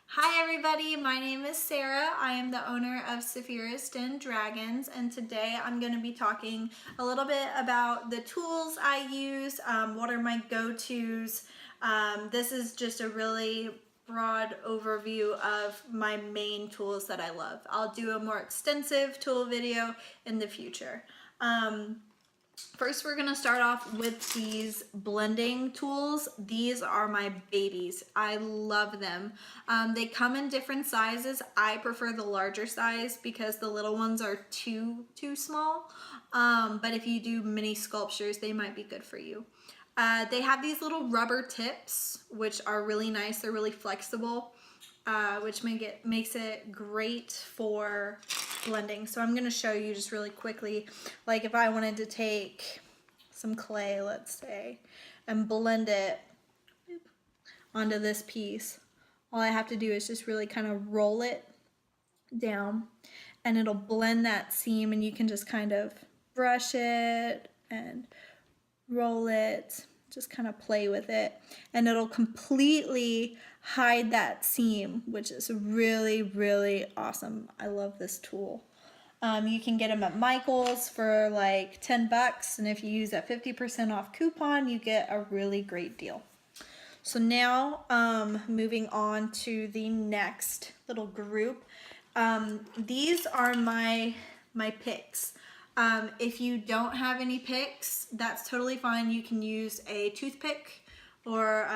Hi everybody, my name is Sarah. I am the owner of Saffiras Dragons, and today I'm going to be talking a little bit about the tools I use, what are my go-tos. This is just a really broad overview of my main tools that I love. I'll do a more extensive tool video in the future. First, we're gonna start off with these blending tools. These are my babies. I love them. They come in different sizes. I prefer the larger size because the little ones are too small. But if you do mini sculptures, they might be good for you. They have these little rubber tips, which are really nice. They're really flexible, which makes it great for blending. So I'm going to show you just really quickly, like if I wanted to take some clay, let's say, and blend it onto this piece, all I have to do is just really kind of roll it down and it'll blend that seam, and you can just kind of brush it and roll it, just kind of play with it, and it'll completely hide that seam, which is really awesome. I love this tool. You can get them at Michael's for like 10 bucks, and if you use a 50% off coupon, you get a really great deal. So now, moving on to the next little group. These are my picks. If you don't have any picks, that's totally fine. You can use a toothpick or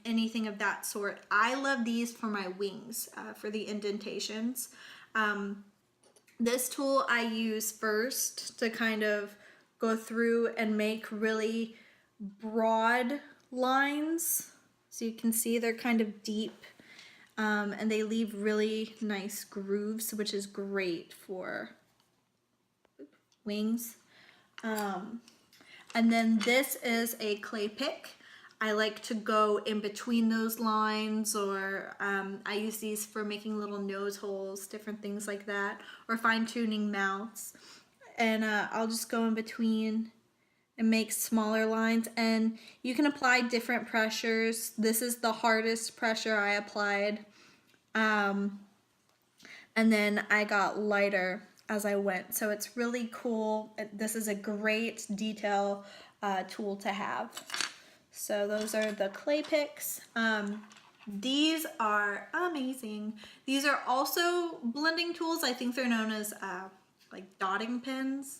anything of that sort. I love these for my wings, for the indentations. This tool I use first to kind of go through and make really broad lines. So you can see they're kind of deep, and they leave really nice grooves, which is great for wings. And then this is a clay pick. I like to go in between those lines, or I use these for making little nose holes, different things like that, or fine-tuning mouths. And I'll just go in between and make smaller lines, and you can apply different pressures. This is the hardest pressure I applied, and then I got lighter as I went. So it's really cool. This is a great detail tool to have. So those are the clay picks. These are amazing. These are also blending tools. I think they're known as like dotting pins.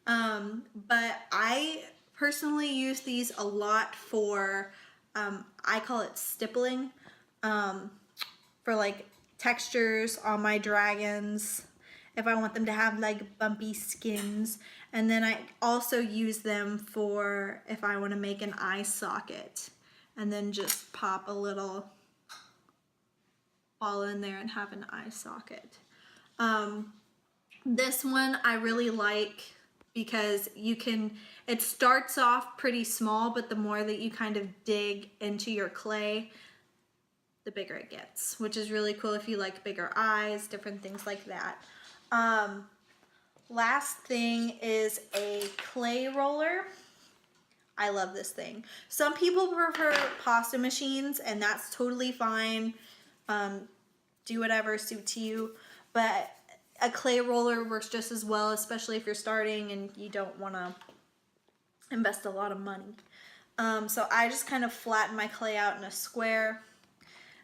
But I personally use these a lot for, I call it stippling, for like textures on my dragons, if I want them to have like bumpy skins. And then I also use them for if I want to make an eye socket, and then just pop a little ball in there and have an eye socket. This one I really like because it starts off pretty small, but the more that you kind of dig into your clay, the bigger it gets, which is really cool if you like bigger eyes, different things like that. Last thing is a clay roller. I love this thing. Some people prefer pasta machines, and that's totally fine. Do whatever suits you, but a clay roller works just as well, especially if you're starting and you don't want to invest a lot of money. So I just kind of flatten my clay out in a square,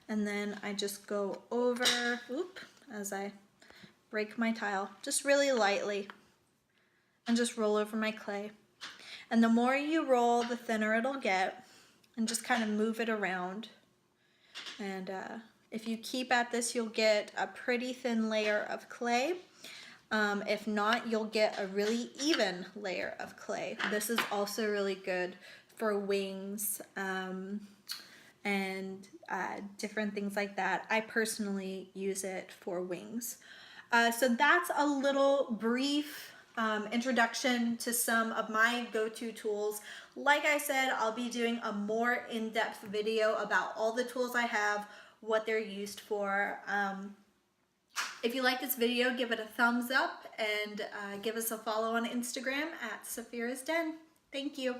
and then I just go over, as I break my tile, just really lightly, and just roll over my clay. And the more you roll, the thinner it'll get, and just kind of move it around. And if you keep at this, you'll get a pretty thin layer of clay. If not, you'll get a really even layer of clay. This is also really good for wings, and different things like that. I personally use it for wings. So that's a little brief introduction to some of my go-to tools. Like I said, I'll be doing a more in-depth video about all the tools I have, what they're used for. If you like this video, give it a thumbs up, and give us a follow on Instagram at Saffiras Den. Thank you.